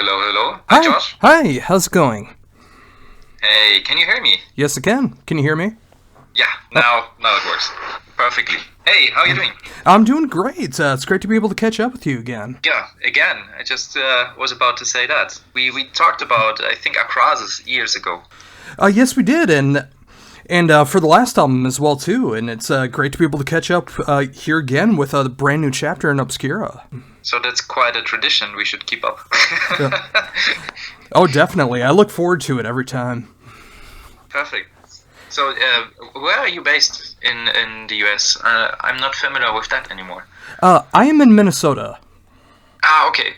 hello. Hi, Hi, Josh. hi, how's it going? Hey, can you hear me? Yes, I can. Can you hear me? Yeah, Oh, now it works. Perfectly. Hey, how you doing? I'm doing great. It's great to be able to catch up with you again. Yeah, again, I just was about to say that. We talked about, I think, Acrasis years ago. Yes, we did, and for the last album as well too. And it's great to be able to catch up here again with a brand new chapter in Obscura. So that's quite a tradition we should keep up. Yeah. Oh, definitely. I look forward to it every time. Perfect. So, where are you based in the US? I'm not familiar with that anymore. I am in Minnesota. Ah, okay.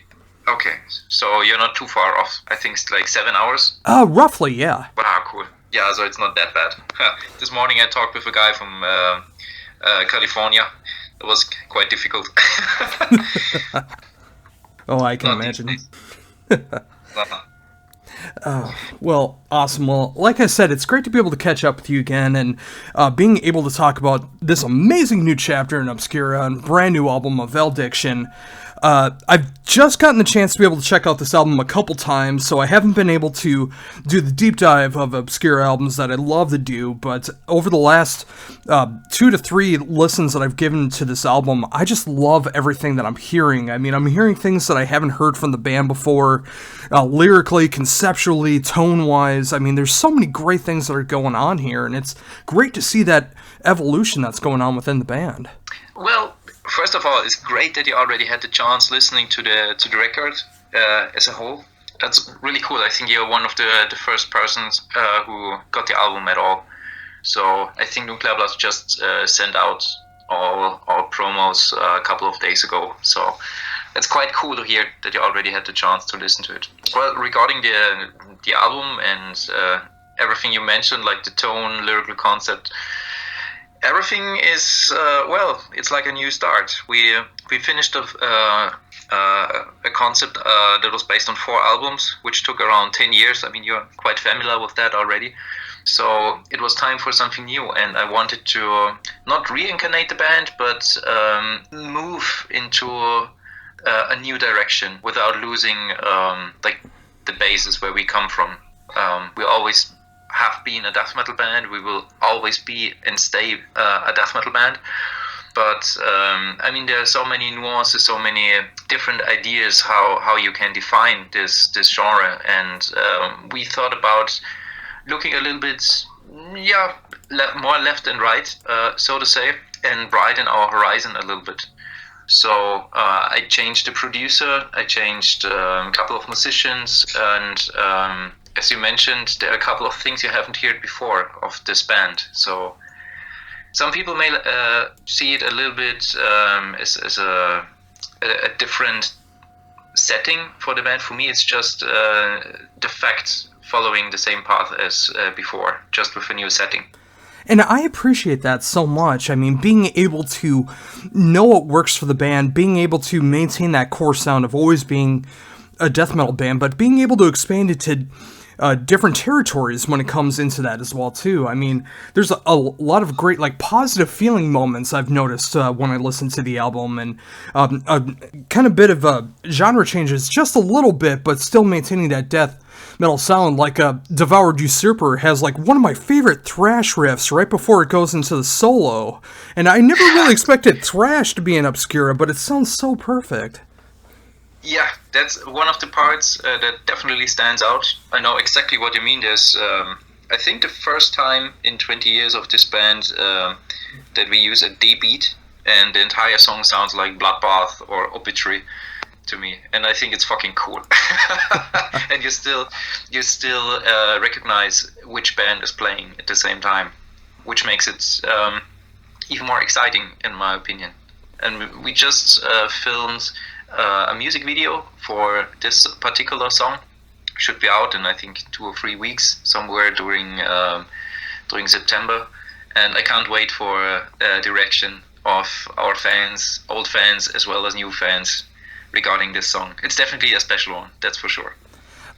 Okay. So you're not too far off. I think it's like 7 hours. Roughly, yeah. Wow, cool. Yeah, so it's not that bad. This morning I talked with a guy from California. It was quite difficult. Oh, I can Not these imagine. days. Uh, Well, awesome. Well, like I said, it's great to be able to catch up with you again and being able to talk about this amazing new chapter in Obscura and brand new album of Valediction. I've just gotten the chance to be able to check out this album a couple times, so I haven't been able to do the deep dive of Obscura albums that I love to do, but over the last 2 to 3 listens that I've given to this album, I just love everything that I'm hearing. I mean, I'm hearing things that I haven't heard from the band before, lyrically, conceptually, tone-wise. I mean, there's so many great things that are going on here, and it's great to see that evolution that's going on within the band. well, first of all, it's great that you already had the chance listening to the record as a whole. That's really cool. I think you're one of the first persons who got the album at all. So I think Nuclear Blast just sent out all promos a couple of days ago. So it's quite cool to hear that you already had the chance to listen to it. Well, regarding the album and everything you mentioned, like the tone, lyrical concept, everything is it's like a new start. We finished a concept that was based on 4 albums, which took around 10 years. I mean, you're quite familiar with that already. So it was time for something new, and I wanted to not reincarnate the band, but move into a new direction without losing like the basis where we come from. We always have been a death metal band. We will always be and stay a death metal band. But I mean, there are so many nuances, so many different ideas how you can define this genre, and we thought about looking a little bit, more left and right, so to say, and broaden our horizon a little bit. So I changed the producer, I changed a couple of musicians, and as you mentioned, there are a couple of things you haven't heard before of this band. So some people may see it a little bit as a different setting for the band. For me, it's just the fact following the same path as before, just with a new setting. And I appreciate that so much. I mean, being able to know what works for the band, being able to maintain that core sound of always being a death metal band, but being able to expand it to different territories when it comes into that as well too. I mean, there's a lot of great positive feeling moments I've noticed when I listen to the album, and a kind of bit of genre changes just a little bit, but still maintaining that death metal sound. Like Devoured Usurper has one of my favorite thrash riffs right before it goes into the solo, and I never really expected thrash to be in Obscura, but it sounds so perfect. Yeah, that's one of the parts that definitely stands out. I know exactly what you mean. There's, I think, the first time in 20 years of this band that we use a D beat, and the entire song sounds like Bloodbath or Obituary to me, and I think it's fucking cool. And you still recognize which band is playing at the same time, which makes it even more exciting, in my opinion. And we just filmed a music video for this particular song. Should be out in, I think, 2 or 3 weeks, somewhere during September, and I can't wait for the reaction of our fans, old fans as well as new fans, regarding this song. It's definitely a special one, that's for sure.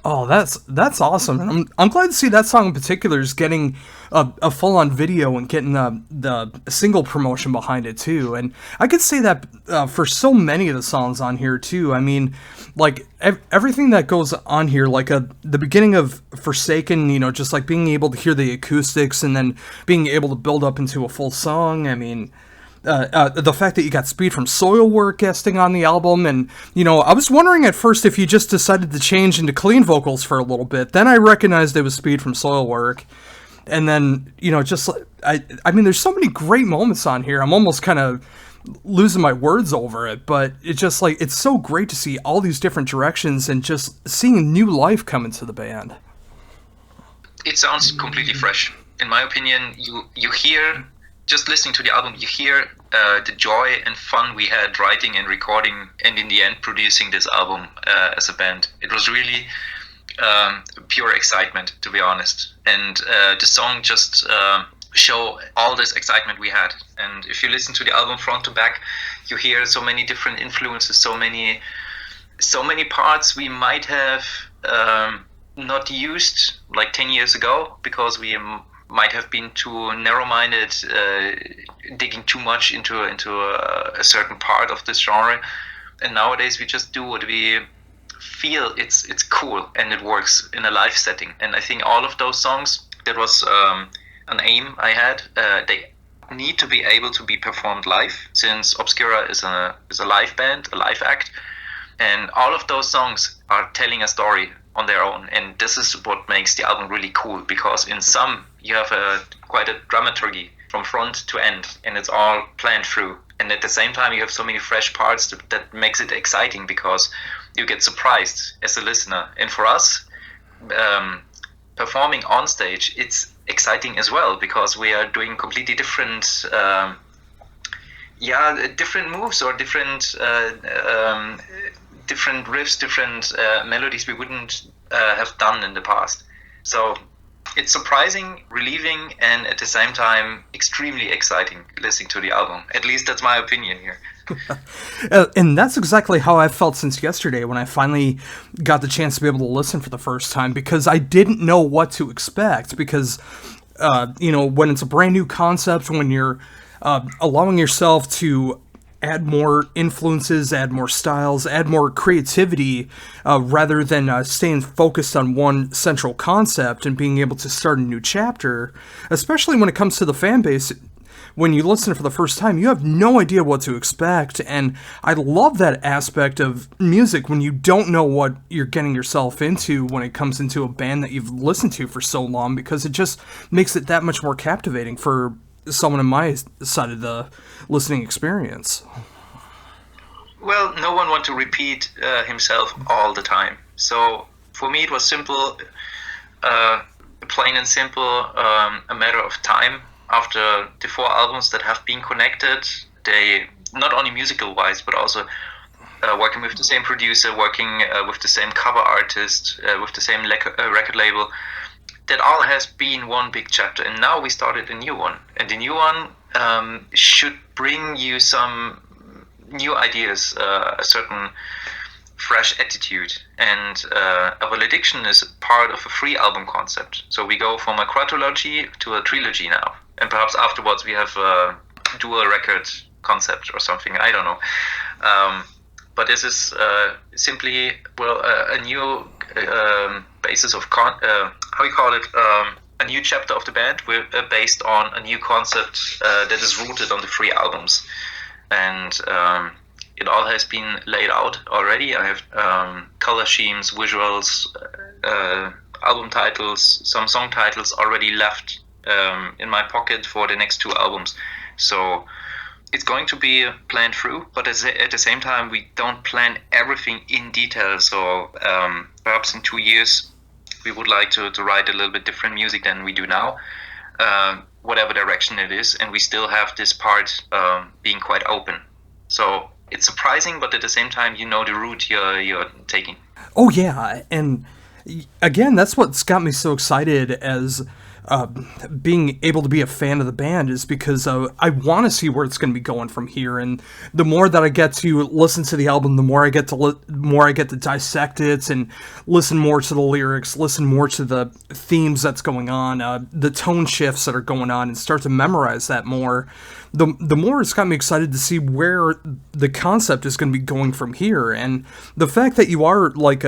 Oh, that's awesome, and I'm glad to see that song in particular is getting a full on video and getting the single promotion behind it too. And I could say that for so many of the songs on here too. I mean, like everything that goes on here, like the beginning of Forsaken, you know, just like being able to hear the acoustics and then being able to build up into a full song. I mean, the fact that you got Speed from Soilwork guesting on the album, and, you know, I was wondering at first if you just decided to change into clean vocals for a little bit. Then I recognized it was Speed from Soilwork, and then, you know, just, I mean, there's so many great moments on here, I'm almost kind of losing my words over it, but it's just, like, it's so great to see all these different directions and just seeing new life come into the band. It sounds completely fresh. In my opinion, you hear... Just listening to the album, you hear the joy and fun we had writing and recording, and in the end producing this album as a band. It was really pure excitement, to be honest. And the song just show all this excitement we had. And if you listen to the album front to back, you hear so many different influences, so many parts we might have not used like 10 years ago, because we might have been too narrow-minded, digging too much into a certain part of this genre. And nowadays we just do what we feel it's cool and it works in a live setting. And I think all of those songs, that was an aim I had. They need to be able to be performed live, since Obscura is a live band, a live act. And all of those songs are telling a story on their own, and this is what makes the album really cool, because in some you have quite a dramaturgy from front to end, and it's all planned through, and at the same time you have so many fresh parts that makes it exciting, because you get surprised as a listener. And for us, performing on stage, it's exciting as well, because we are doing completely different different moves, or different riffs, different melodies we wouldn't have done in the past. So it's surprising, relieving, and at the same time extremely exciting listening to the album. At least that's my opinion here. And that's exactly how I felt since yesterday, when I finally got the chance to be able to listen for the first time, because I didn't know what to expect. Because you know, when it's a brand new concept, when you're allowing yourself to add more influences, add more styles, add more creativity, rather than staying focused on one central concept and being able to start a new chapter, especially when it comes to the fan base. When you listen for the first time, you have no idea what to expect, and I love that aspect of music when you don't know what you're getting yourself into when it comes into a band that you've listened to for so long, because it just makes it that much more captivating for someone on my side of the listening experience. Well, no one wants to repeat himself all the time. So for me it was simple, plain and simple, a matter of time. After the 4 albums that have been connected, they, not only musical wise, but also working with the same producer, working with the same cover artist, with the same record label, that all has been one big chapter. And now we started a new one, and the new one should bring you some new ideas, a certain fresh attitude. And a Valediction is part of a 3-album concept. So we go from a quadrilogy to a trilogy now. And perhaps afterwards we have a dual record concept or something, I don't know. But this is simply, well, a new basis of, how you call it, a new chapter of the band based on a new concept that is rooted on the 3 albums. And it all has been laid out already. I have color schemes, visuals, album titles, some song titles already left in my pocket for the next 2 albums. So it's going to be planned through, but at the same time we don't plan everything in detail. So perhaps in 2 years we would like to write a little bit different music than we do now, whatever direction it is, and we still have this part being quite open. So it's surprising, but at the same time you know the route you're taking. Oh yeah, and again, that's what's got me so excited as being able to be a fan of the band is because I want to see where it's going to be going from here. And the more that I get to listen to the album, the more I get to dissect it and listen more to the lyrics, listen more to the themes that's going on, the tone shifts that are going on, and start to memorize that more. The more it's got me excited to see where the concept is going to be going from here. And the fact that you are like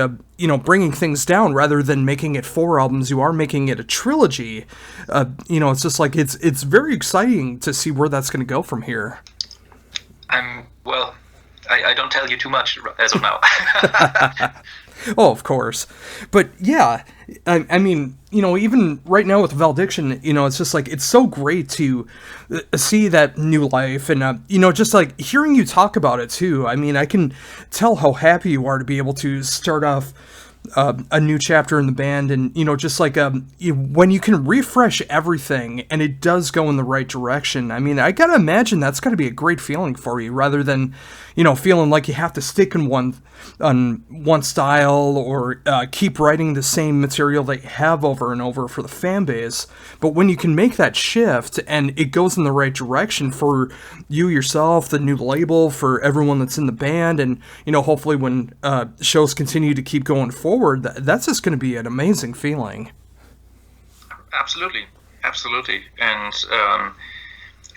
bringing things down rather than making it 4 albums, you are making it a trilogy. It's just like it's very exciting to see where that's going to go from here. I don't tell you too much as of now. Oh, of course. But yeah, I mean, even right now with Valediction, it's just like, it's so great to see that new life and, just like hearing you talk about it too. I mean, I can tell how happy you are to be able to start off a new chapter in the band, and just like when you can refresh everything and it does go in the right direction. I mean, I gotta imagine that's gotta be a great feeling for you, rather than feeling like you have to stick in one style or keep writing the same material that you have over and over for the fan base. But when you can make that shift and it goes in the right direction for you yourself, the new label, for everyone that's in the band, and hopefully when shows continue to keep going forward, that's just going to be an amazing feeling. Absolutely. And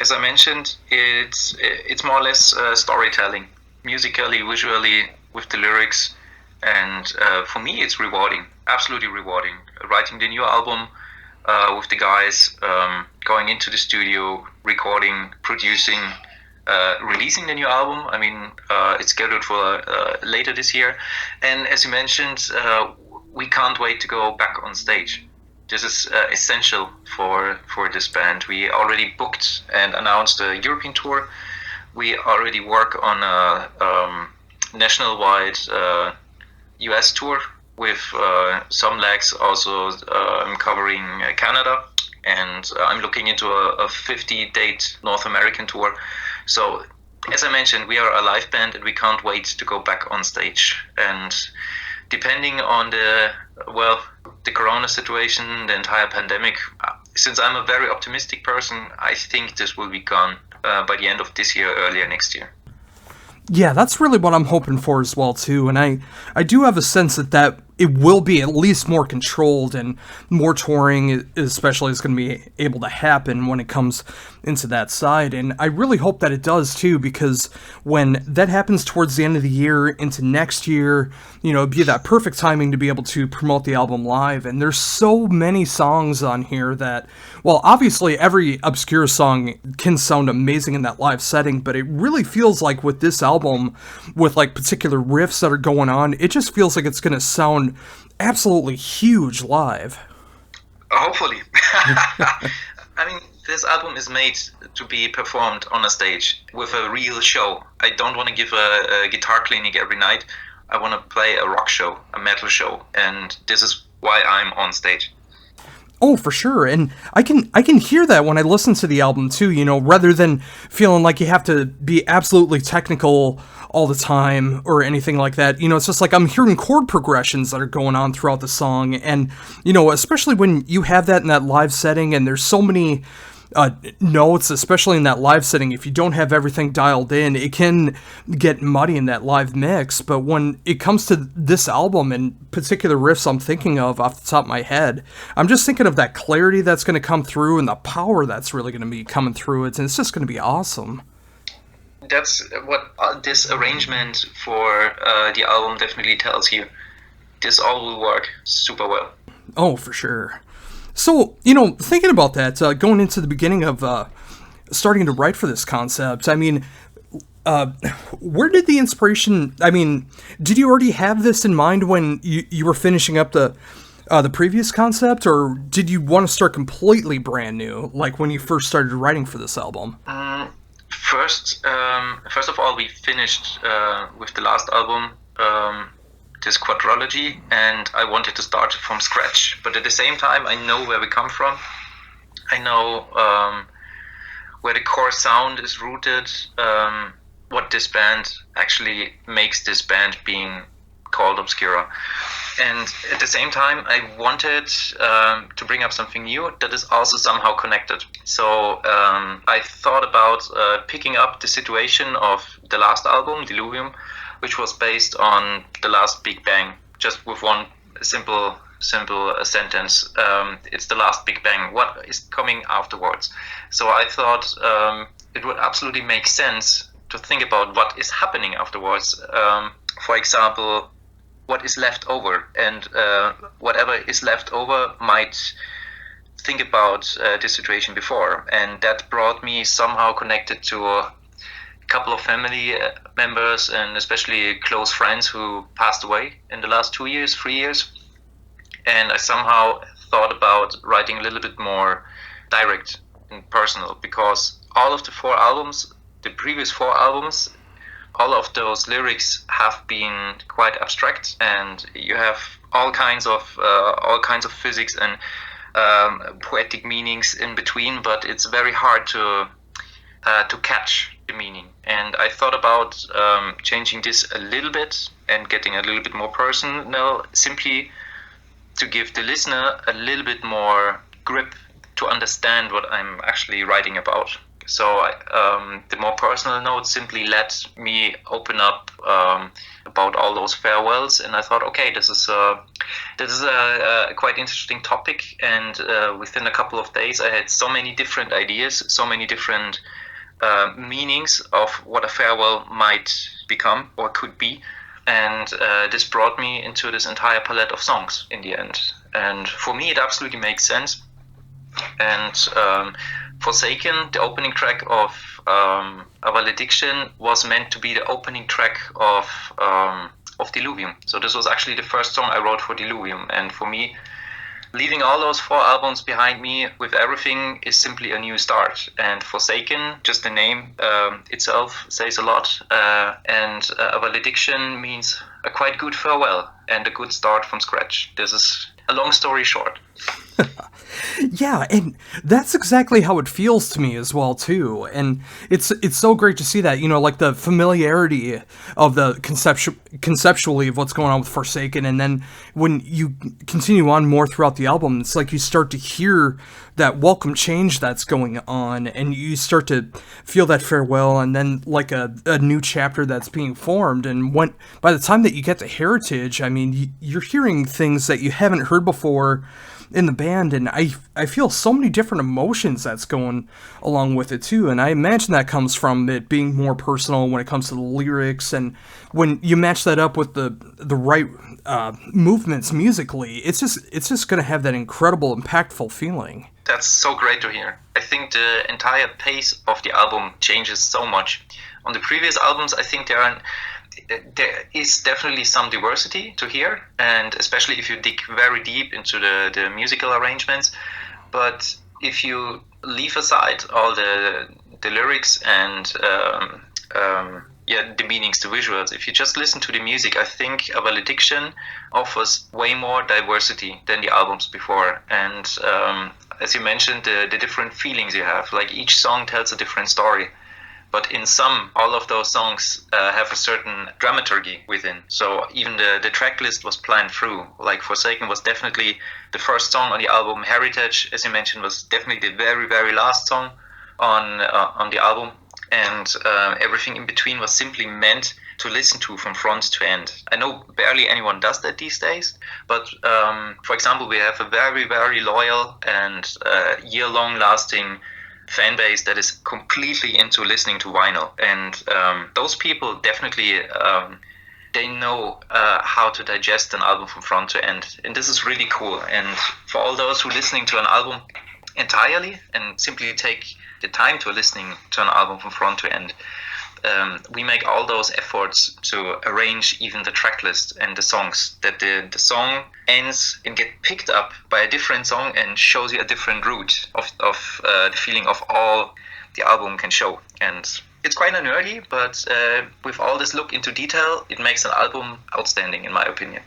as I mentioned, it's more or less storytelling, musically, visually, with the lyrics, and for me it's rewarding, absolutely rewarding. Writing the new album with the guys, going into the studio, recording, producing, releasing the new album. I mean, it's scheduled for later this year, and as you mentioned, we can't wait to go back on stage. This is essential for this band. We already booked and announced a European tour. We already work on a national-wide US tour with some legs also covering Canada, and I'm looking into a 50-date North American tour. So, as I mentioned, we are a live band and we can't wait to go back on stage. And depending on the corona situation, the entire pandemic, since I'm a very optimistic person, I think this will be gone by the end of this year, earlier next year. Yeah, that's really what I'm hoping for as well, too. And I do have a sense that it will be at least more controlled, and more touring especially is going to be able to happen when it comes into that side. And I really hope that it does, too, because when that happens towards the end of the year into next year, it'd be that perfect timing to be able to promote the album live. And there's so many songs on here that, well, obviously every Obscura song can sound amazing in that live setting, but it really feels like with this album, with like particular riffs that are going on, it just feels like it's going to sound absolutely huge live. Hopefully. I mean, this album is made to be performed on a stage with a real show. I don't want to give a guitar clinic every night. I want to play a rock show, a metal show, and this is why I'm on stage. Oh, for sure. And I can hear that when I listen to the album too, rather than feeling like you have to be absolutely technical all the time or anything like that. It's just like I'm hearing chord progressions that are going on throughout the song. And, especially when you have that in that live setting and there's so many notes, especially in that live setting, if you don't have everything dialed in, it can get muddy in that live mix. But when it comes to this album and particular riffs I'm thinking of off the top of my head, I'm just thinking of that clarity that's going to come through and the power that's really going to be coming through it, and it's just going to be awesome. That's what this arrangement for the album definitely tells you. This all will work super well. Oh, for sure. So, thinking about that, going into the beginning of starting to write for this concept, I mean, where did the inspiration, did you already have this in mind when you were finishing up the previous concept, or did you want to start completely brand new, like when you first started writing for this album? First of all, we finished with the last album, this quadrilogy, and I wanted to start from scratch. But at the same time, I know where we come from. I know where the core sound is rooted, what this band actually makes this band being called Obscura. And at the same time, I wanted to bring up something new that is also somehow connected. So I thought about picking up the situation of the last album, Diluvium, which was based on the last Big Bang, just with one simple sentence. It's the last Big Bang. What is coming afterwards? So I thought it would absolutely make sense to think about what is happening afterwards. For example, what is left over, and whatever is left over might think about the situation before, and that brought me somehow connected to a couple of family members and especially close friends who passed away in the last 2 years, 3 years, and I somehow thought about writing a little bit more direct and personal, because all of the previous 4 albums, all of those lyrics have been quite abstract, and you have all kinds of physics and poetic meanings in between, but it's very hard to catch the meaning. And I thought about changing this a little bit and getting a little bit more personal, simply to give the listener a little bit more grip to understand what I'm actually writing about. So the more personal note simply let me open up about all those farewells, and I thought, okay, this is a quite interesting topic. And within a couple of days, I had so many different ideas, so many different meanings of what a farewell might become or could be, and this brought me into this entire palette of songs in the end. And for me, it absolutely makes sense. And Forsaken, the opening track of Valediction, was meant to be the opening track of Diluvium. So this was actually the first song I wrote for Diluvium. And for me, leaving all those 4 albums behind me with everything is simply a new start. And Forsaken, just the name itself, says a lot. And Valediction means a quite good farewell and a good start from scratch. This is a long story short. Yeah, and that's exactly how it feels to me as well too. And it's so great to see that, like the familiarity of the conceptually of what's going on with Forsaken, and then when you continue on more throughout the album, it's like you start to hear that welcome change that's going on, and you start to feel that farewell, and then like a new chapter that's being formed. And by the time that you get to Heritage, I mean, you're hearing things that you haven't heard before in the band, and I feel so many different emotions that's going along with it too. And I imagine that comes from it being more personal when it comes to the lyrics, and when you match that up with the right movements musically, it's just going to have that incredible, impactful feeling. That's so great to hear. I think the entire pace of the album changes so much. On the previous albums, I think there is definitely some diversity to hear, and especially if you dig very deep into the musical arrangements. But if you leave aside all the lyrics and the meanings, the visuals, if you just listen to the music, I think A Valediction offers way more diversity than the albums before. And as you mentioned, the different feelings you have, like each song tells a different story. But in some, all of those songs have a certain dramaturgy within. So even the track list was planned through. Like Forsaken was definitely the first song on the album. Heritage, as you mentioned, was definitely the very, very last song on the album. And everything in between was simply meant to listen to from front to end. I know barely anyone does that these days, but for example, we have a very, very loyal and year-long lasting fan base that is completely into listening to vinyl, and those people definitely they know how to digest an album from front to end, and this is really cool. And for all those who are listening to an album entirely and simply take the time to listening to an album from front to end, we make all those efforts to arrange even the track list and the songs, that the song ends and get picked up by a different song and shows you a different route of the feeling of all the album can show. And it's quite nerdy, but with all this look into detail, it makes an album outstanding, in my opinion.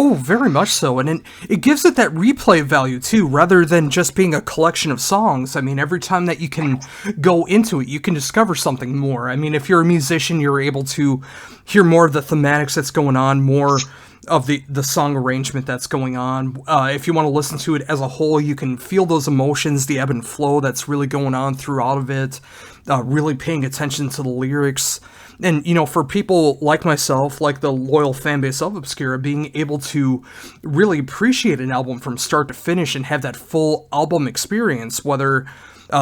Oh, very much so, and it gives it that replay value too, rather than just being a collection of songs. I mean, every time that you can go into it, you can discover something more. I mean, if you're a musician, you're able to hear more of the thematics that's going on, more of the song arrangement that's going on. If you want to listen to it as a whole, you can feel those emotions, the ebb and flow that's really going on throughout of it, really paying attention to the lyrics. And, for people like myself, like the loyal fan base of Obscura, being able to really appreciate an album from start to finish and have that full album experience, whether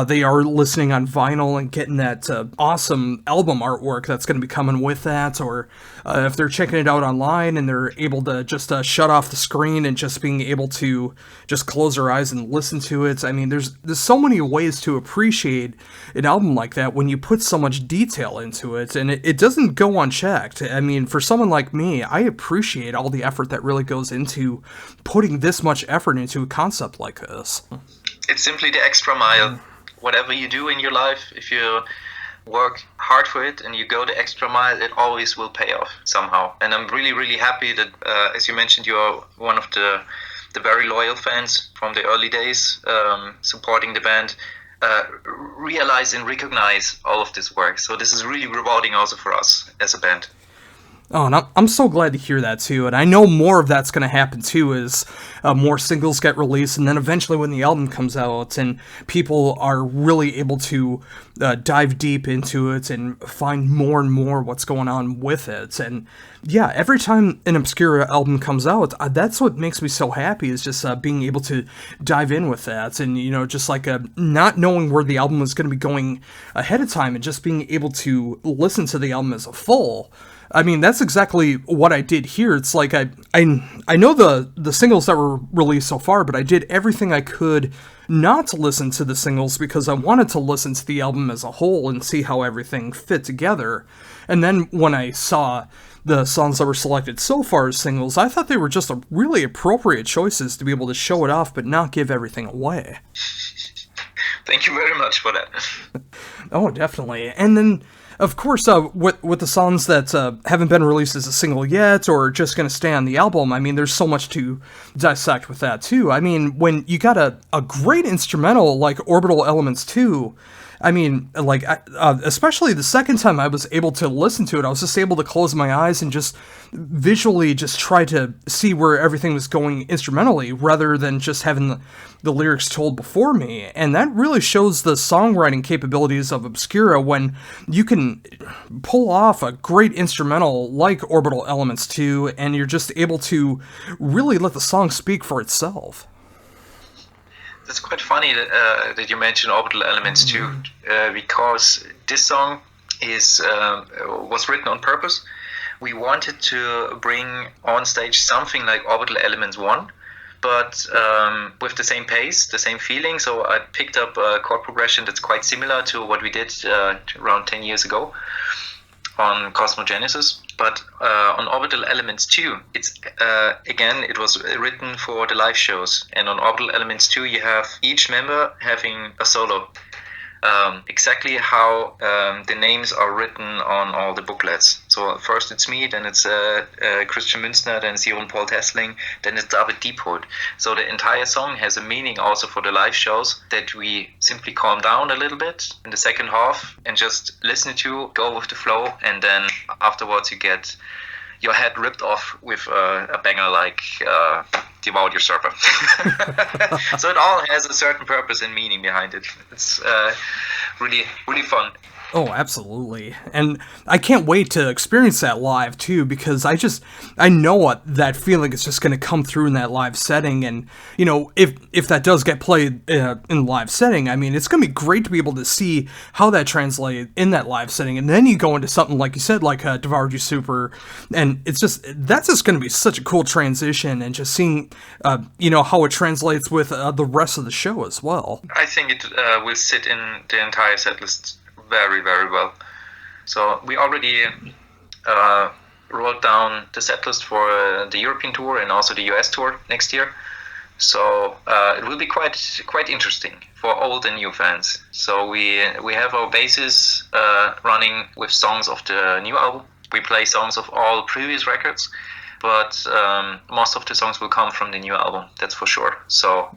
they are listening on vinyl and getting that awesome album artwork that's going to be coming with that, or if they're checking it out online and they're able to just shut off the screen and just being able to just close their eyes and listen to it. I mean, there's so many ways to appreciate an album like that when you put so much detail into it, and it doesn't go unchecked. I mean, for someone like me, I appreciate all the effort that really goes into putting this much effort into a concept like this. It's simply the extra mile. Whatever you do in your life, if you work hard for it and you go the extra mile, it always will pay off somehow. And I'm really, really happy that, as you mentioned, you're one of the very loyal fans from the early days, supporting the band, realize and recognize all of this work. So this is really rewarding also for us as a band. Oh, and I'm so glad to hear that, too. And I know more of that's going to happen, too, as more singles get released. And then eventually when the album comes out and people are really able to dive deep into it and find more and more what's going on with it. And yeah, every time an Obscura album comes out, that's what makes me so happy, is just being able to dive in with that. And, just like not knowing where the album was going to be going ahead of time and just being able to listen to the album as a full. I mean, that's exactly what I did here. It's like I know the singles that were released so far, but I did everything I could not to listen to the singles because I wanted to listen to the album as a whole and see how everything fit together. And then when I saw the songs that were selected so far as singles, I thought they were just really appropriate choices to be able to show it off but not give everything away. Thank you very much for that. Oh, definitely. And then, of course, with the songs that haven't been released as a single yet or just going to stay on the album, I mean, there's so much to dissect with that, too. I mean, when you got a great instrumental like Orbital Elements 2, I mean, like, especially the second time I was able to listen to it, I was just able to close my eyes and just visually just try to see where everything was going instrumentally rather than just having the lyrics told before me. And that really shows the songwriting capabilities of Obscura when you can pull off a great instrumental like Orbital Elements 2 and you're just able to really let the song speak for itself. It's quite funny that you mentioned Orbital Elements too, because this song was written on purpose. We wanted to bring on stage something like Orbital Elements 1, but with the same pace, the same feeling. So I picked up a chord progression that's quite similar to what we did around 10 years ago on Cosmogenesis. But on Orbital Elements 2, it's again, it was written for the live shows. And on Orbital Elements 2, you have each member having a solo. Exactly how the names are written on all the booklets. So first it's me, then it's Christian Münzner, then it's Jeroen Paul Tessling, then it's David Diephout. So the entire song has a meaning also for the live shows, that we simply calm down a little bit in the second half and just listen to, go with the flow, and then afterwards you get your head ripped off with a banger like Devour Your Server. So it all has a certain purpose and meaning behind it. It's really, really fun. Oh, absolutely. And I can't wait to experience that live, too, because I know what that feeling is just going to come through in that live setting. And, if that does get played in the live setting, I mean, it's going to be great to be able to see how that translates in that live setting. And then you go into something, like you said, like Devoured You Super, and that's just going to be such a cool transition, and just seeing, how it translates with the rest of the show as well. I think it will sit in the entire set list very, very well. So we already wrote down the setlist for the European tour and also the US tour next year. So it will be quite interesting for old and new fans. So we have our bases running with songs of the new album. We play songs of all previous records. but most of the songs will come from the new album, that's for sure. So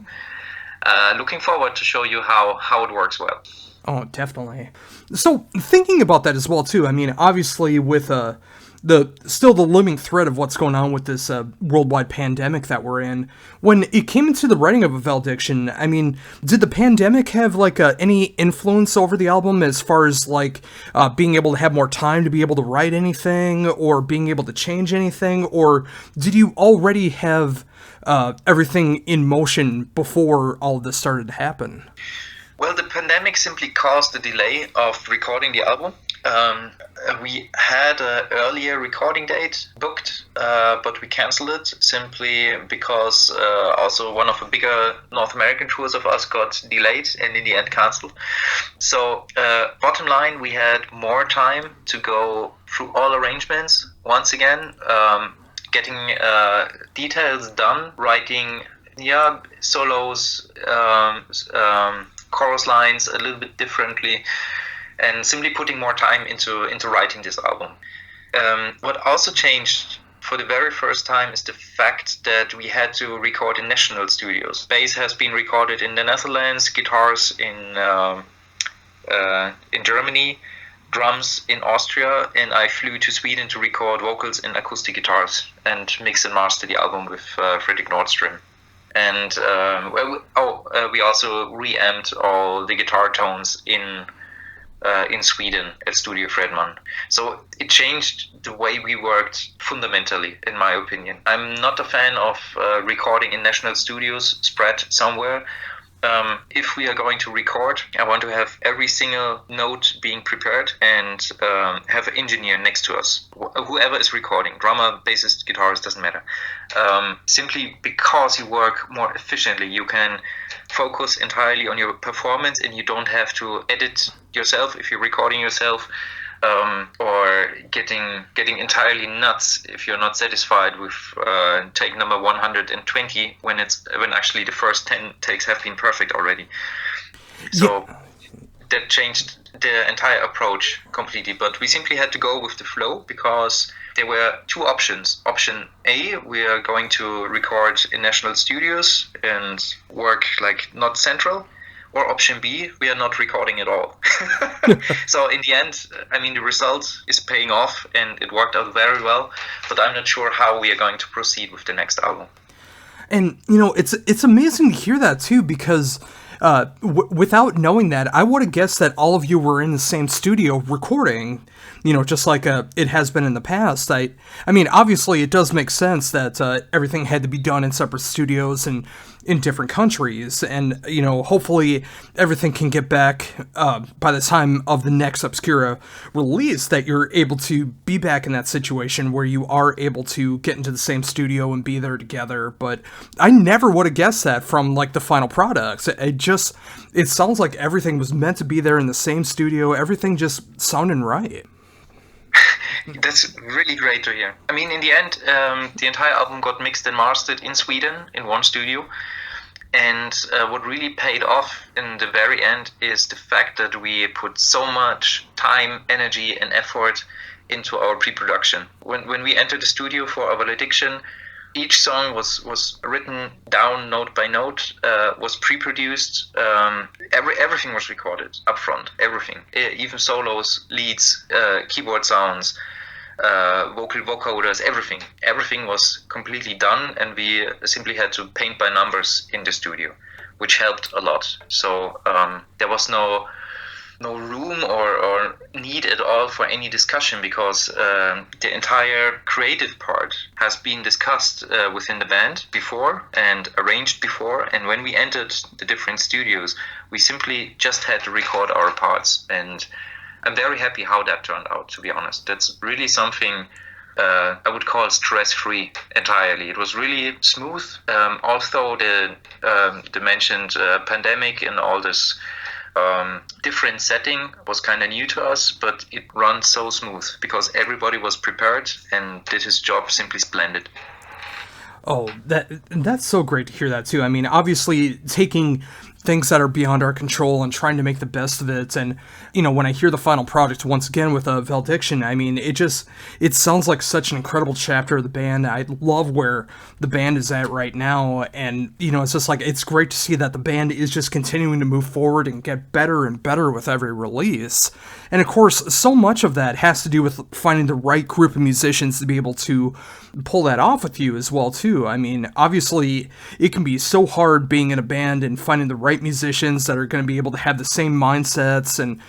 looking forward to show you how it works well. Oh, definitely. So, thinking about that as well, too, I mean, obviously with the living thread of what's going on with this worldwide pandemic that we're in, when it came into the writing of a Valediction, I mean, did the pandemic have, like, any influence over the album as far as, like, being able to have more time to be able to write anything, or being able to change anything, or did you already have everything in motion before all of this started to happen? Well, the pandemic simply caused the delay of recording the album. We had an earlier recording date booked, but we canceled it simply because also one of the bigger North American tours of us got delayed and in the end canceled. So bottom line, we had more time to go through all arrangements once again, getting details done, writing solos, chorus lines a little bit differently, and simply putting more time into writing this album. What also changed for the very first time is the fact that we had to record in national studios. Bass has been recorded in the Netherlands, guitars in Germany, drums in Austria, and I flew to Sweden to record vocals and acoustic guitars and mix and master the album with Fredrik Nordström. And we also reamped all the guitar tones in Sweden at Studio Fredman. So it changed the way we worked fundamentally, in my opinion. I'm not a fan of recording in national studios spread somewhere. If we are going to record, I want to have every single note being prepared and have an engineer next to us. Whoever is recording, drummer, bassist, guitarist, doesn't matter. Simply because you work more efficiently, you can focus entirely on your performance and you don't have to edit yourself if you're recording yourself, or getting entirely nuts if you're not satisfied with take number 120 when actually the first 10 takes have been perfect already. So that changed the entire approach completely, but we simply had to go with the flow because there were two options. Option A, we are going to record in national studios and work like not central, or option B, we are not recording at all. So in the end, I mean, the result is paying off and it worked out very well, but I'm not sure how we are going to proceed with the next album. And, you know, it's amazing to hear that, too, because without knowing that, I would have guessed that all of you were in the same studio recording, you know, just like it has been in the past. I mean, obviously, it does make sense that everything had to be done in separate studios and in different countries, and, you know, hopefully everything can get back by the time of the next Obscura release, that you're able to be back in that situation where you are able to get into the same studio and be there together. But I never would have guessed that from, like, the final products. It sounds like everything was meant to be there in the same studio. Everything just sounded right. That's really great to hear. I mean, in the end, the entire album got mixed and mastered in Sweden in one studio. And what really paid off in the very end is the fact that we put so much time, energy, and effort into our pre-production. When we entered the studio for our Valediction, each song was written down note by note, was pre-produced. Everything was recorded up front. Everything, even solos, leads, keyboard sounds, vocal vocoders, everything was completely done, and we simply had to paint by numbers in the studio, which helped a lot. So there was no room or need at all for any discussion, because the entire creative part has been discussed within the band before and arranged before, and when we entered the different studios, we simply just had to record our parts, and I'm very happy how that turned out, to be honest. That's really something I would call stress-free entirely. It was really smooth, although the mentioned pandemic and all this different setting was kind of new to us, but it runs so smooth because everybody was prepared and did his job simply splendid. Oh, that's so great to hear that, too. I mean, obviously, taking things that are beyond our control and trying to make the best of it. And, when I hear the final product once again with Valediction, I mean, it sounds like such an incredible chapter of the band. I love where the band is at right now. And, it's just like, it's great to see that the band is just continuing to move forward and get better and better with every release. And of course, so much of that has to do with finding the right group of musicians to be able to pull that off with you as well, too. I mean, obviously, it can be so hard being in a band and finding the right musicians that are going to be able to have the same mindsets and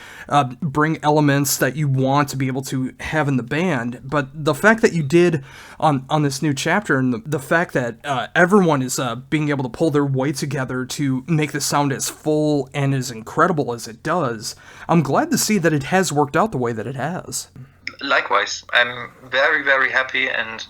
bring elements that you want to be able to have in the band. But the fact that you did on this new chapter, and the fact that everyone is being able to pull their weight together to make the sound as full and as incredible as it does, I'm glad to see that it has worked out the way that it has. Likewise, I'm very, very happy, and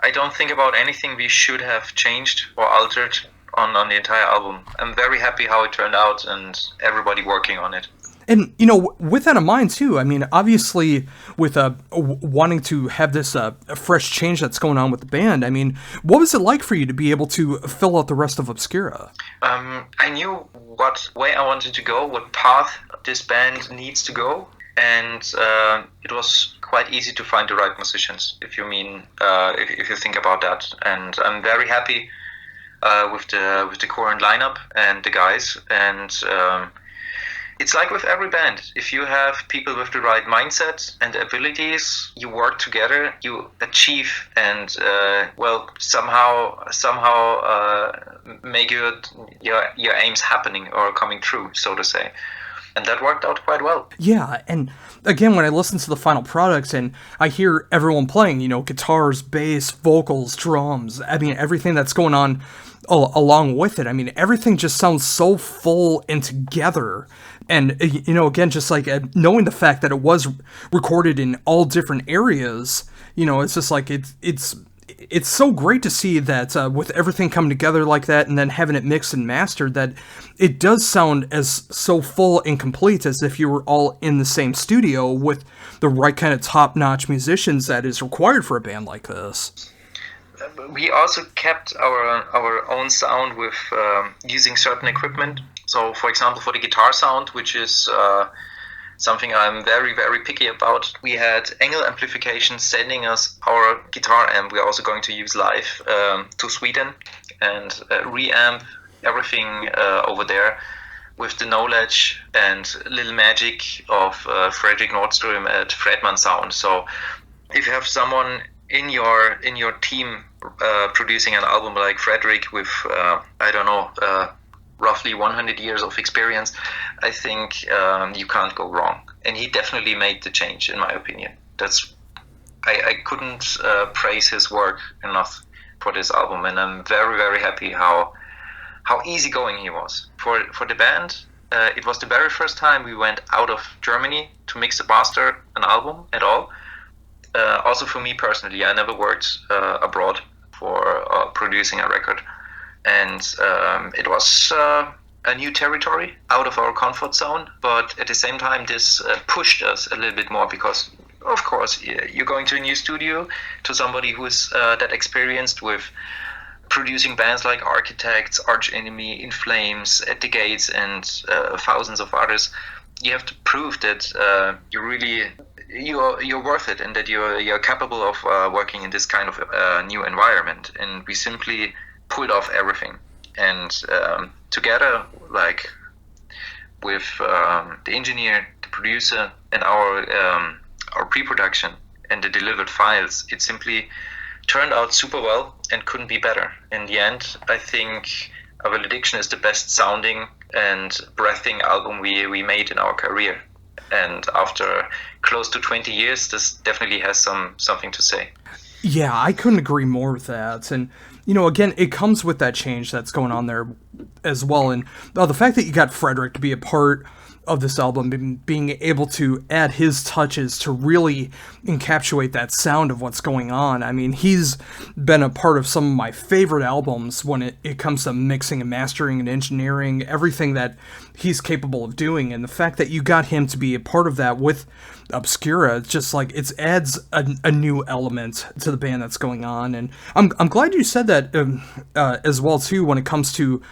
I don't think about anything we should have changed or altered on the entire album. I'm very happy how it turned out and everybody working on it. And, with that in mind, too, I mean, obviously, with wanting to have this fresh change that's going on with the band, I mean, what was it like for you to be able to fill out the rest of Obscura? I knew what way I wanted to go, what path this band needs to go, and it was quite easy to find the right musicians, if you mean, if you think about that. And I'm very happy with the current lineup and the guys, and it's like with every band. If you have people with the right mindset and abilities, you work together, you achieve, and somehow make your aims happening or coming true, so to say. And that worked out quite well. Yeah, and again, when I listen to the final product and I hear everyone playing, guitars, bass, vocals, drums, I mean, everything that's going on along with it, I mean, everything just sounds so full and together. And, again, just like knowing the fact that it was recorded in all different areas, it's just like it's so great to see that with everything coming together like that and then having it mixed and mastered, that it does sound as so full and complete as if you were all in the same studio with the right kind of top-notch musicians that is required for a band like this. We also kept our own sound with using certain equipment. So, for example, for the guitar sound, which is something I'm very, very picky about, we had Engel Amplification sending us our guitar amp we're also going to use live to Sweden and reamp everything over there with the knowledge and little magic of Fredrik Nordström at Fredman Sound. So if you have someone in your team producing an album like Fredrik with roughly 100 years of experience, I think you can't go wrong. And he definitely made the change, in my opinion. I couldn't praise his work enough for this album, and I'm very, very happy how easygoing he was. For the band, it was the very first time we went out of Germany to mix and master an album at all. Also for me personally, I never worked abroad for producing a record. And it was a new territory out of our comfort zone, but at the same time this pushed us a little bit more because, of course, you're going to a new studio, to somebody who's that experienced with producing bands like Architects, Arch Enemy, In Flames, At the Gates, and thousands of others. You have to prove that you're worth it and that you're capable of working in this kind of new environment. And we simply pulled off everything, and together, like with the engineer, the producer, and our pre-production and the delivered files, it simply turned out super well and couldn't be better. In the end, I think Valediction is the best sounding and breathing album we made in our career. And after close to 20 years, this definitely has something to say. Yeah, I couldn't agree more with that. And, again, it comes with that change that's going on there as well. And the fact that you got Fredrik to be a part of this album, being able to add his touches to really encapsulate that sound of what's going on. I mean, he's been a part of some of my favorite albums when it comes to mixing and mastering and engineering, everything that he's capable of doing. And the fact that you got him to be a part of that with Obscura, it's just like it adds a new element to the band that's going on. And I'm glad you said that as well too, when it comes to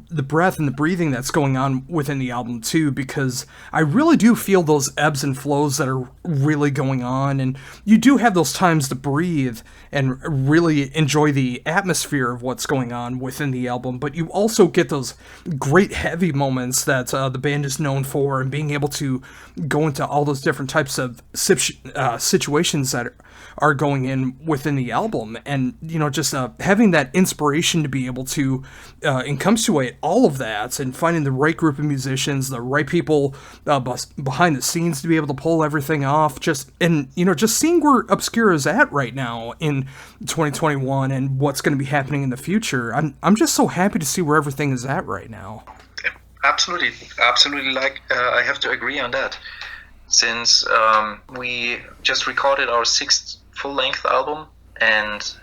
the breath and the breathing that's going on within the album too, because I really do feel those ebbs and flows that are really going on, and you do have those times to breathe and really enjoy the atmosphere of what's going on within the album, but you also get those great heavy moments that the band is known for, and being able to go into all those different types of situations that are going in within the album, and just having that inspiration to be able to encapsulate all of that, and finding the right group of musicians, the right people behind the scenes to be able to pull everything off, just seeing where Obscura is at right now in 2021 and what's going to be happening in the future. I'm just so happy to see where everything is at right now. Absolutely. Like I have to agree on that. Since we just recorded our 6th full-length album, and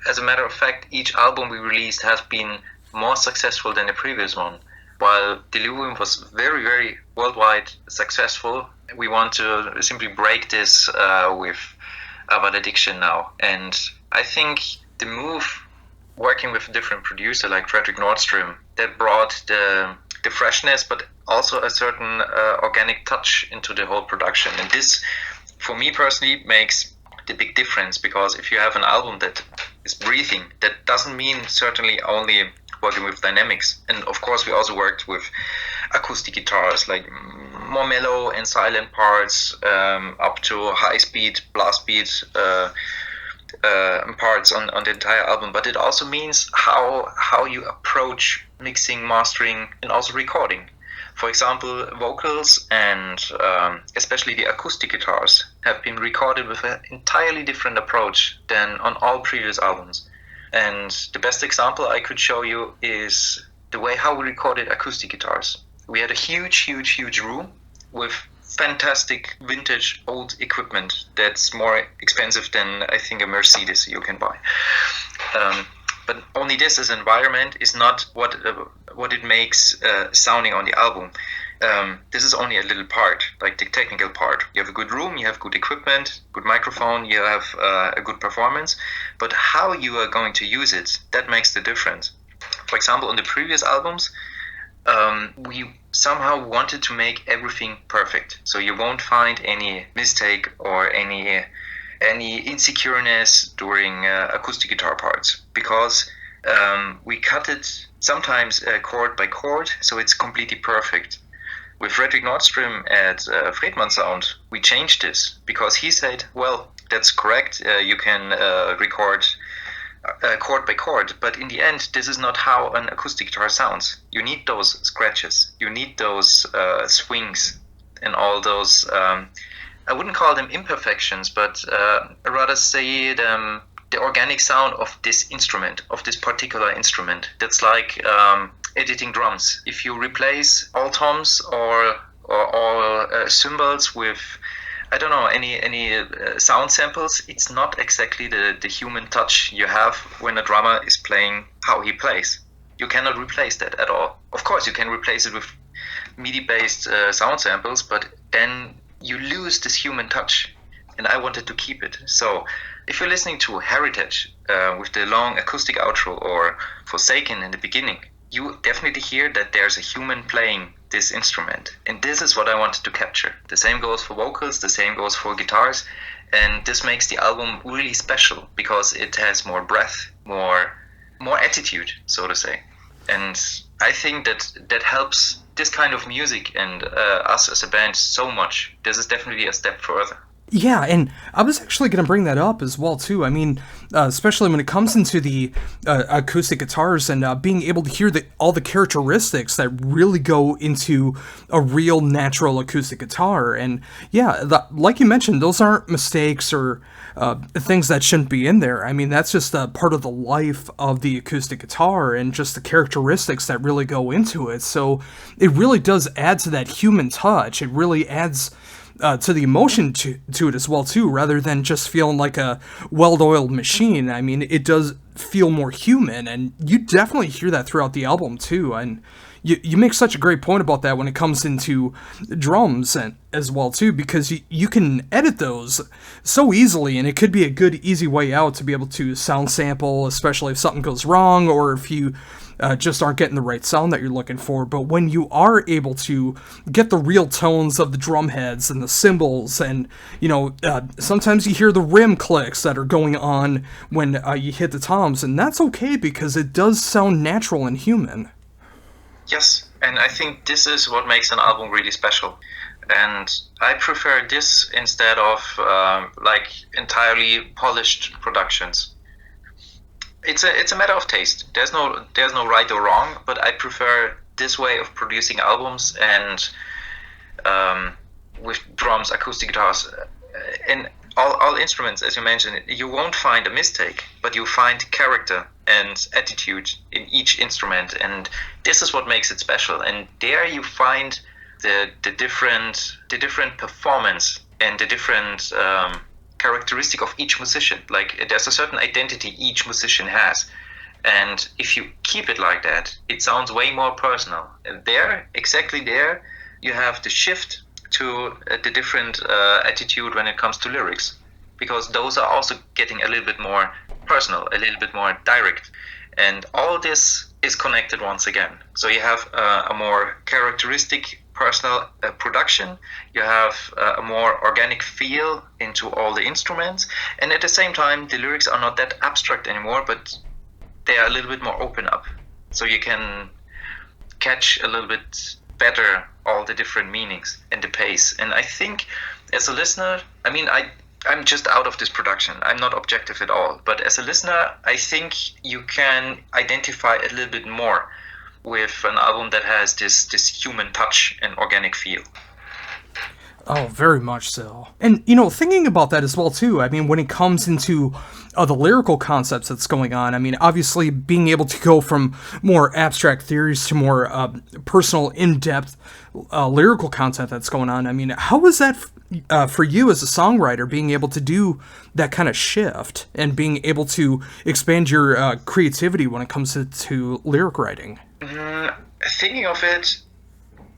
as a matter of fact, each album we released has been more successful than the previous one. While Delirium was very, very worldwide successful, we want to simply break this with Valediction now. And I think the move, working with a different producer like Fredrik Nordström, that brought the freshness, but also a certain organic touch into the whole production. And this, for me personally, makes the big difference, because if you have an album that is breathing, that doesn't mean certainly only working with dynamics. And of course, we also worked with acoustic guitars, like more mellow and silent parts, up to high speed, blast beat parts on the entire album. But it also means how you approach mixing, mastering, and also recording. For example, vocals and especially the acoustic guitars have been recorded with an entirely different approach than on all previous albums. And the best example I could show you is the way how we recorded acoustic guitars. We had a huge room with fantastic vintage old equipment that's more expensive than I think a Mercedes you can buy. But only this as environment is not what it makes sounding on the album. This is only a little part, like the technical part. You have a good room, you have good equipment, good microphone, you have a good performance. But how you are going to use it, that makes the difference. For example, on the previous albums, we somehow wanted to make everything perfect. So you won't find any mistake or any insecureness during acoustic guitar parts, because we cut it sometimes chord by chord, so it's completely perfect. With Fredrik Nordström at Fredman Sound, we changed this because he said, well, that's correct, you can record chord by chord, but in the end, this is not how an acoustic guitar sounds. You need those scratches, you need those swings, and all those I wouldn't call them imperfections, but rather say the organic sound of this instrument, of this particular instrument. That's like editing drums. If you replace all toms or all cymbals with, I don't know, any sound samples, it's not exactly the human touch you have when a drummer is playing how he plays. You cannot replace that at all. Of course, you can replace it with MIDI-based sound samples, but then you lose this human touch, and I wanted to keep it. So if you're listening to Heritage with the long acoustic outro, or Forsaken in the beginning, you definitely hear that there's a human playing this instrument, and this is what I wanted to capture. The same goes for vocals, the same goes for guitars, and this makes the album really special because it has more breath, more attitude, so to say. And I think that helps this kind of music and us as a band so much. This is definitely a step further. Yeah, and I was actually going to bring that up as well too. I mean, especially when it comes into the acoustic guitars and being able to hear all the characteristics that really go into a real natural acoustic guitar. And yeah, like you mentioned, those aren't mistakes or things that shouldn't be in there. I mean, that's just a part of the life of the acoustic guitar and just the characteristics that really go into it. So it really does add to that human touch. It really adds to the emotion to it as well too, rather than just feeling like a well-oiled machine. I mean, it does feel more human, and you definitely hear that throughout the album too. And you make such a great point about that when it comes into drums and as well too, because you can edit those so easily, and it could be a good easy way out to be able to sound sample, especially if something goes wrong or if you just aren't getting the right sound that you're looking for. But when you are able to get the real tones of the drum heads and the cymbals, and sometimes you hear the rim clicks that are going on when you hit the toms, and that's okay because it does sound natural and human. Yes, and I think this is what makes an album really special. And I prefer this instead of entirely polished productions. It's a matter of taste. There's no right or wrong, but I prefer this way of producing albums, and with drums, acoustic guitars, and all instruments, as you mentioned. You won't find a mistake, but you find character and attitude in each instrument, and this is what makes it special. And there you find the different performance and the different characteristic of each musician. Like, there's a certain identity each musician has, and if you keep it like that, it sounds way more personal. And exactly there, you have the shift to the different attitude when it comes to lyrics, because those are also getting a little bit more personal, a little bit more direct, and all this is connected once again. So you have a more characteristic personal production, you have a more organic feel into all the instruments, and at the same time the lyrics are not that abstract anymore, but they are a little bit more open up, so you can catch a little bit better all the different meanings and the pace. And I think as a listener, I mean, I'm just out of this production, I'm not objective at all, but as a listener I think you can identify a little bit more with an album that has this human touch and organic feel. Oh, very much so. And, thinking about that as well, too, I mean, when it comes into the lyrical concepts that's going on, I mean, obviously being able to go from more abstract theories to more personal, in-depth lyrical content that's going on, I mean, how was that for you as a songwriter, being able to do that kind of shift and being able to expand your creativity when it comes to lyric writing? Thinking of it,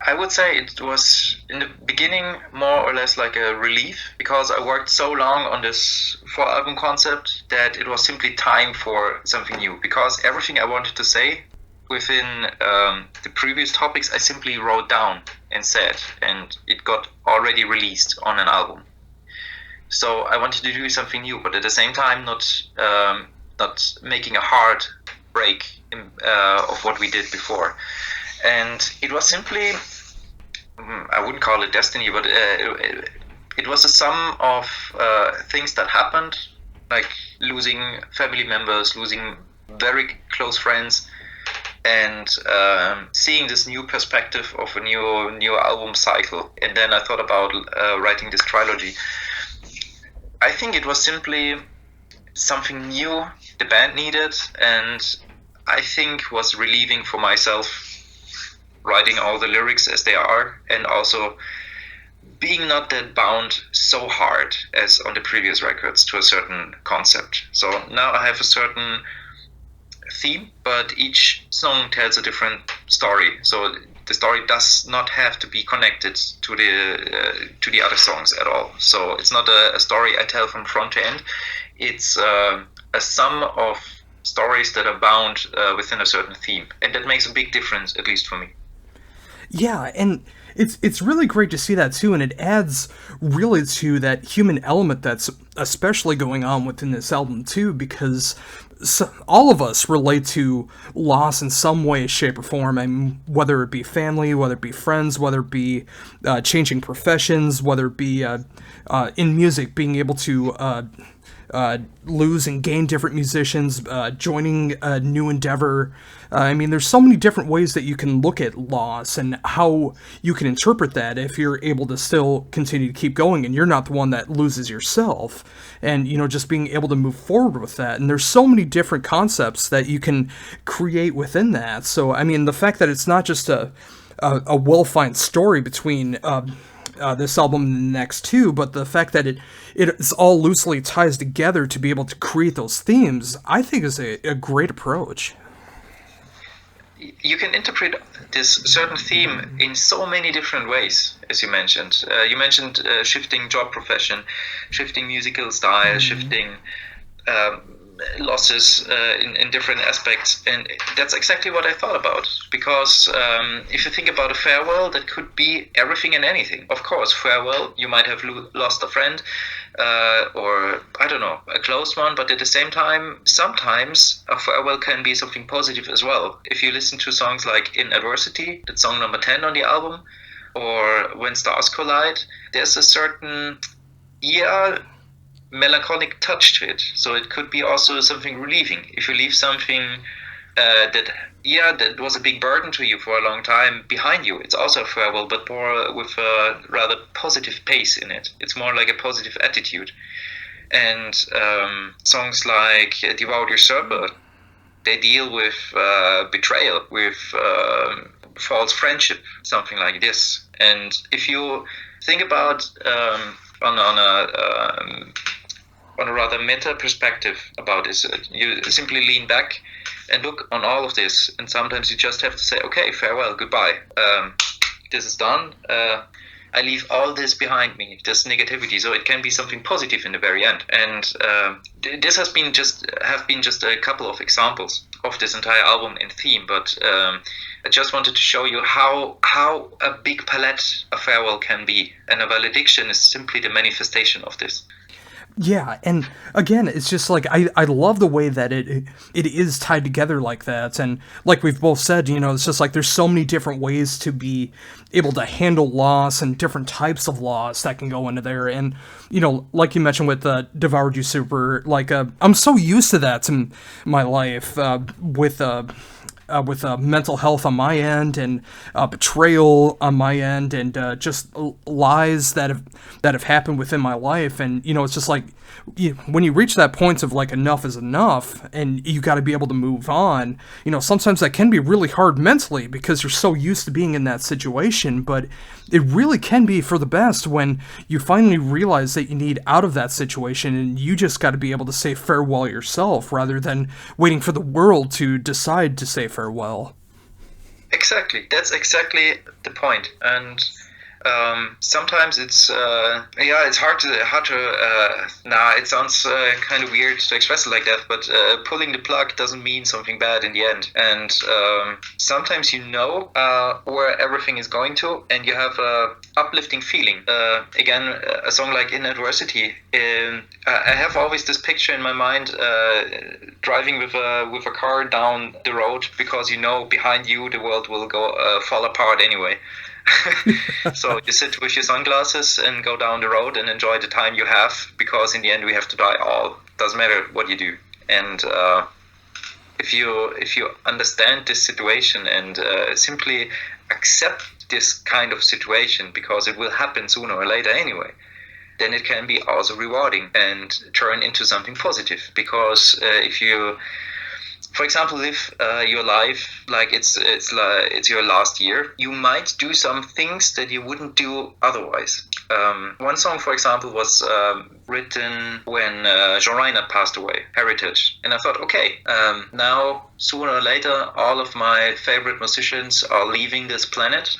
I would say it was in the beginning more or less like a relief, because I worked so long on this 4-album concept that it was simply time for something new, because everything I wanted to say within the previous topics I simply wrote down and said, and it got already released on an album. So I wanted to do something new, but at the same time not making a hard break of what we did before. And it was simply, I wouldn't call it destiny, but it was a sum of things that happened, like losing family members, losing very close friends, and seeing this new perspective of a new album cycle. And then I thought about writing this trilogy. I think it was simply something new the band needed, and I think was relieving for myself, writing all the lyrics as they are, and also being not that bound so hard as on the previous records to a certain concept. So now I have a certain theme, but each song tells a different story. So the story does not have to be connected to the other songs at all. So it's not a story I tell from front to end. It's a sum of stories that are bound within a certain theme, and that makes a big difference, at least for me. Yeah, and it's really great to see that too, and it adds really to that human element that's especially going on within this album too, because all of us relate to loss in some way, shape, or form. I mean, whether it be family, whether it be friends, whether it be changing professions, whether it be in music, being able to lose and gain different musicians, joining a new endeavor. I mean, there's so many different ways that you can look at loss and how you can interpret that if you're able to still continue to keep going and you're not the one that loses yourself. And, just being able to move forward with that. And there's so many different concepts that you can create within that. So, I mean, the fact that it's not just a well-defined story between this album and the next two, but the fact that it's all loosely ties together to be able to create those themes, I think is a great approach. You can interpret this certain theme in so many different ways, as you mentioned. You mentioned shifting job profession, shifting musical style, shifting losses in different aspects, and that's exactly what I thought about, because if you think about a farewell, that could be everything and anything. Of course, farewell, you might have lost a friend, or I don't know, a close one, but at the same time, sometimes a farewell can be something positive as well. If you listen to songs like In Adversity, that's song number 10 on the album, or When Stars Collide, there's a certain melancholic touch to it. So it could be also something relieving. If you leave something that was a big burden to you for a long time behind you, it's also a farewell, but more with a rather positive pace in it. It's more like a positive attitude. And songs like Devour Your Serpent, they deal with betrayal, with false friendship, something like this. And if you think about on a rather meta perspective about this, you simply lean back and look on all of this, and sometimes you just have to say, okay, farewell, goodbye, this is done, I leave all this behind me, this negativity, so it can be something positive in the very end. And this have been just a couple of examples of this entire album in theme, but I just wanted to show you how a big palette a farewell can be, and a Valediction is simply the manifestation of this. Yeah, and again, it's just like I love the way that it is tied together like that, and like we've both said, it's just like there's so many different ways to be able to handle loss and different types of loss that can go into there, and like you mentioned with Devoured You Super, like I'm so used to that in my life with mental health on my end, and betrayal on my end, and just lies that have happened within my life. And it's just like when you reach that point of like enough is enough, and you got to be able to move on. Sometimes that can be really hard mentally because you're so used to being in that situation, but it really can be for the best when you finally realize that you need out of that situation, and you just got to be able to say farewell yourself rather than waiting for the world to decide to say farewell. Exactly. That's exactly the point. And sometimes it's hard to it sounds kind of weird to express it like that, but pulling the plug doesn't mean something bad in the end. And sometimes where everything is going to, and you have a uplifting feeling. Again, a song like In Adversity, I have always this picture in my mind, driving with a car down the road, because behind you the world will go fall apart anyway. So you sit with your sunglasses and go down the road and enjoy the time you have, because in the end we have to die all. Doesn't matter what you do. And if you understand this situation and simply accept this kind of situation, because it will happen sooner or later anyway, then it can be also rewarding and turn into something positive. Because if you, for example, live your life like it's your last year, you might do some things that you wouldn't do otherwise. One song, for example, was written when Jean Reinhardt passed away, Heritage. And I thought, okay, now sooner or later, all of my favorite musicians are leaving this planet.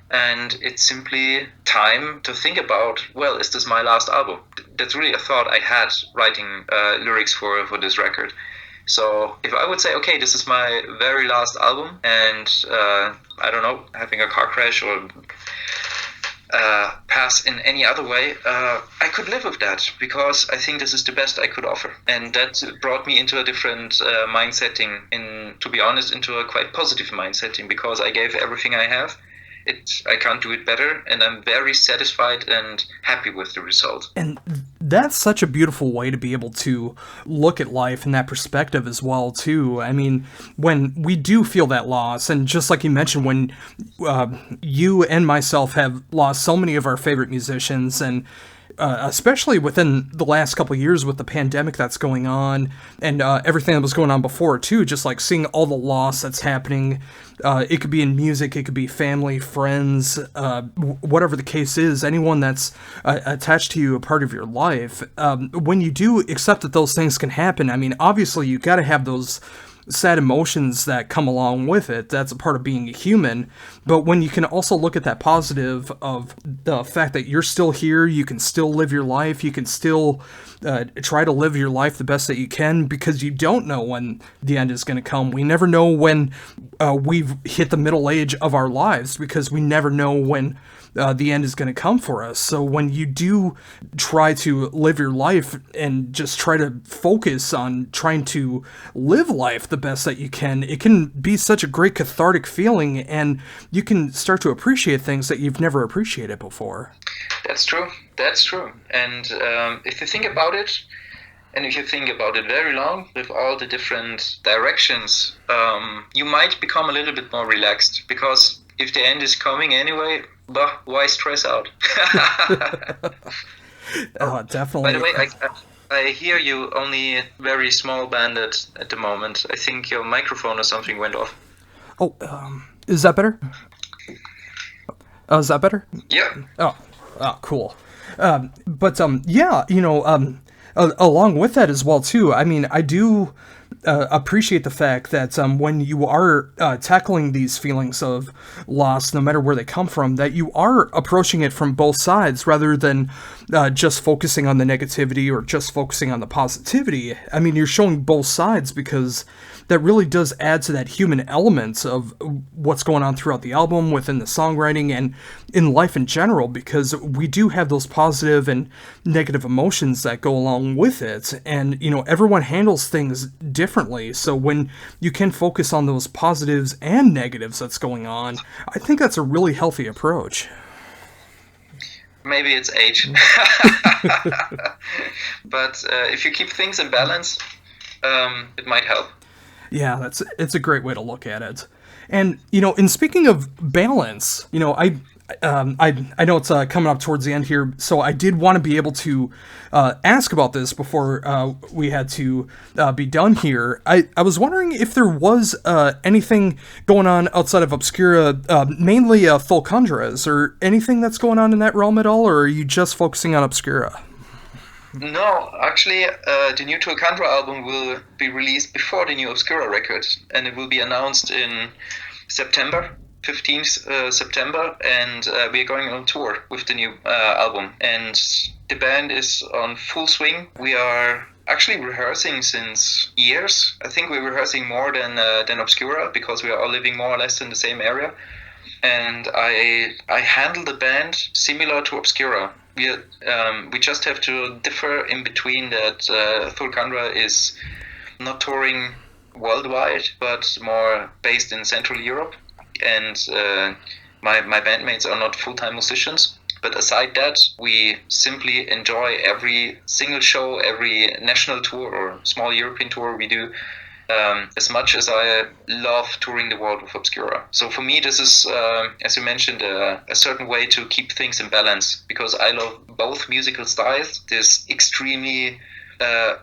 And it's simply time to think about, well, is this my last album? That's really a thought I had writing lyrics for this record. So if I would say, okay, this is my very last album, and I don't know, having a car crash or pass in any other way, I could live with that, because I think this is the best I could offer. And that brought me into a different mind setting, to be honest, into a quite positive mind setting, because I gave everything I have. I can't do it better, and I'm very satisfied and happy with the result. And that's such a beautiful way to be able to look at life in that perspective as well, too. I mean, when we do feel that loss, and just like you mentioned, when you and myself have lost so many of our favorite musicians, and especially within the last couple of years with the pandemic that's going on, and everything that was going on before too, just like seeing all the loss that's happening. It could be in music, it could be family, friends, whatever the case is, anyone that's attached to you, a part of your life. When you do accept that those things can happen, I mean, obviously you got to have those sad emotions that come along with it. That's a part of being a human. But when you can also look at that positive of the fact that you're still here, you can still live your life, you can still try to live your life the best that you can, because you don't know when the end is going to come. We never know when we've hit the middle age of our lives, because we never know when the end is going to come for us. So when you do try to live your life and just try to focus on trying to live life the best that you can, it can be such a great cathartic feeling, and you can start to appreciate things that you've never appreciated before. That's true. That's true. And if you think about it, and if you think about it very long, with all the different directions, you might become a little bit more relaxed, because if the end is coming anyway, why stress out? Oh, definitely. By the way, I hear you only very small band at the moment. I think your microphone or something went off. Oh, is that better? Oh, is that better? Yeah. Oh, cool. But yeah, along with that as well too, I mean, I do appreciate the fact that when you are tackling these feelings of loss, no matter where they come from, that you are approaching it from both sides rather than just focusing on the negativity or just focusing on the positivity. I mean, you're showing both sides, because that really does add to that human element of what's going on throughout the album, within the songwriting, and in life in general, because we do have those positive and negative emotions that go along with it. And, everyone handles things differently. So when you can focus on those positives and negatives that's going on, I think that's a really healthy approach. Maybe it's age. But if you keep things in balance, it might help. Yeah, it's a great way to look at it. And, in speaking of balance, I know it's coming up towards the end here, so I did want to be able to ask about this before we had to be done here. I was wondering if there was anything going on outside of Obscura, mainly Thulcandra. Is there anything that's going on in that realm at all, or are you just focusing on Obscura? No, actually, the new Thulcandra album will be released before the new Obscura record, and it will be announced in September. 15th September, and we are going on tour with the new album, and the band is on full swing. We are actually rehearsing since years. I think we're rehearsing more than Obscura, because we are all living more or less in the same area, and I handle the band similar to Obscura. We just have to differ in between that Thulcandra is not touring worldwide, but more based in Central Europe. And my bandmates are not full-time musicians. But aside that, we simply enjoy every single show, every national tour or small European tour we do, as much as I love touring the world with Obscura. So for me, this is, as you mentioned, a certain way to keep things in balance, because I love both musical styles, this extremely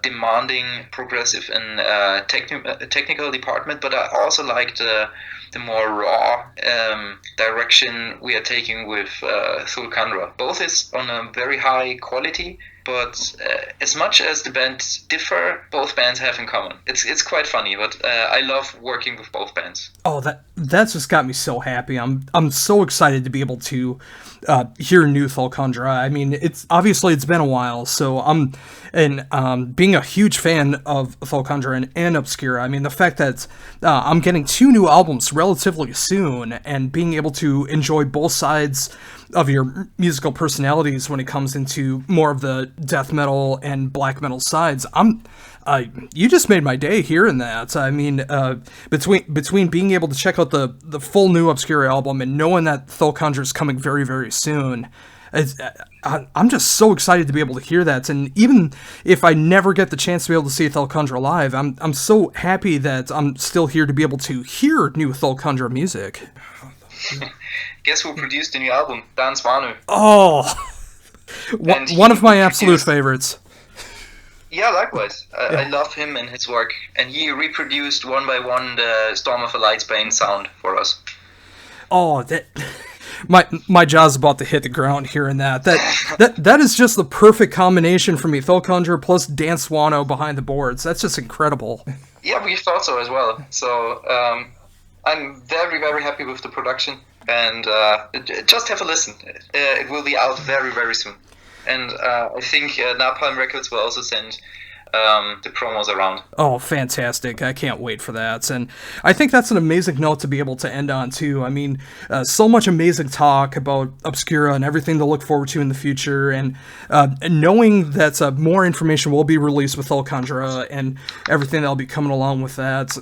demanding, progressive and technical department, but I also like the more raw direction we are taking with Thulcandra. Both is on a very high quality, But as much as the bands differ, both bands have in common. It's quite funny, but I love working with both bands. Oh, that's just got me so happy. I'm so excited to be able to hear new Thulcandra. I mean, it's been a while, so being a huge fan of Thulcandra and Obscura. I mean, the fact that I'm getting 2 new albums relatively soon, and being able to enjoy both sides of your musical personalities when it comes into more of the death metal and black metal sides. You just made my day hearing that. I mean, between being able to check out the full new Obscura album and knowing that Thulcandra is coming very, very soon, I'm just so excited to be able to hear that. And even if I never get the chance to be able to see Thulcandra live, I'm so happy that I'm still here to be able to hear new Thulcandra music. Guess who produced the new album? Dan Svanu. Oh, one of my absolute favorites. Yeah, likewise. I love him and his work. And he reproduced one by one the Storm of a Lightsbane sound for us. Oh, my jaw's about to hit the ground hearing that. That is just the perfect combination for me. Thulcandra plus Dan Swano behind the boards. That's just incredible. Yeah, we thought so as well. So I'm very, very happy with the production. And just have a listen. It will be out very, very soon. And I think Napalm Records will also send the promos around. Oh, fantastic. I can't wait for that. And I think that's an amazing note to be able to end on, too. I mean, so much amazing talk about Obscura and everything to look forward to in the future. And knowing that more information will be released with Thulcandra and everything that'll be coming along with that,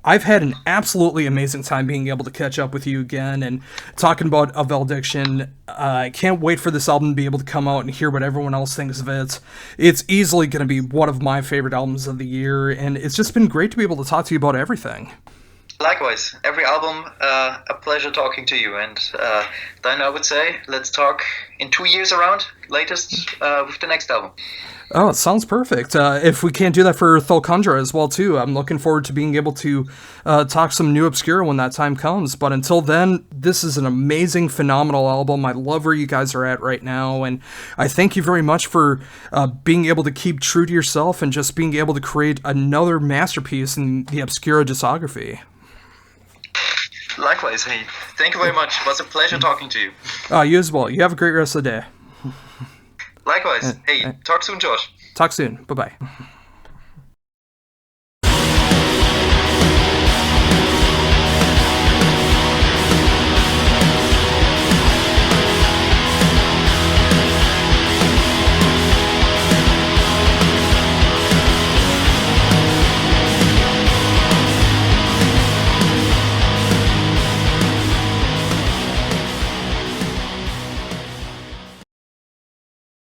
I've had an absolutely amazing time being able to catch up with you again and talking about Valediction. I can't wait for this album to be able to come out and hear what everyone else thinks of it. It's easily going to be one of my favorite albums of the year, and it's just been great to be able to talk to you about everything. Likewise, every album, a pleasure talking to you, and then I would say let's talk in 2 years around, latest, with the next album. Oh, it sounds perfect. If we can't do that for Thulcandra as well, too, I'm looking forward to being able to talk some new Obscura when that time comes. But until then, this is an amazing, phenomenal album. I love where you guys are at right now, and I thank you very much for being able to keep true to yourself and just being able to create another masterpiece in the Obscura discography. Likewise, hey, thank you very much. It was a pleasure talking to you. You as well. You have a great rest of the day. Likewise. Hey, talk soon, Josh. Talk soon. Bye-bye.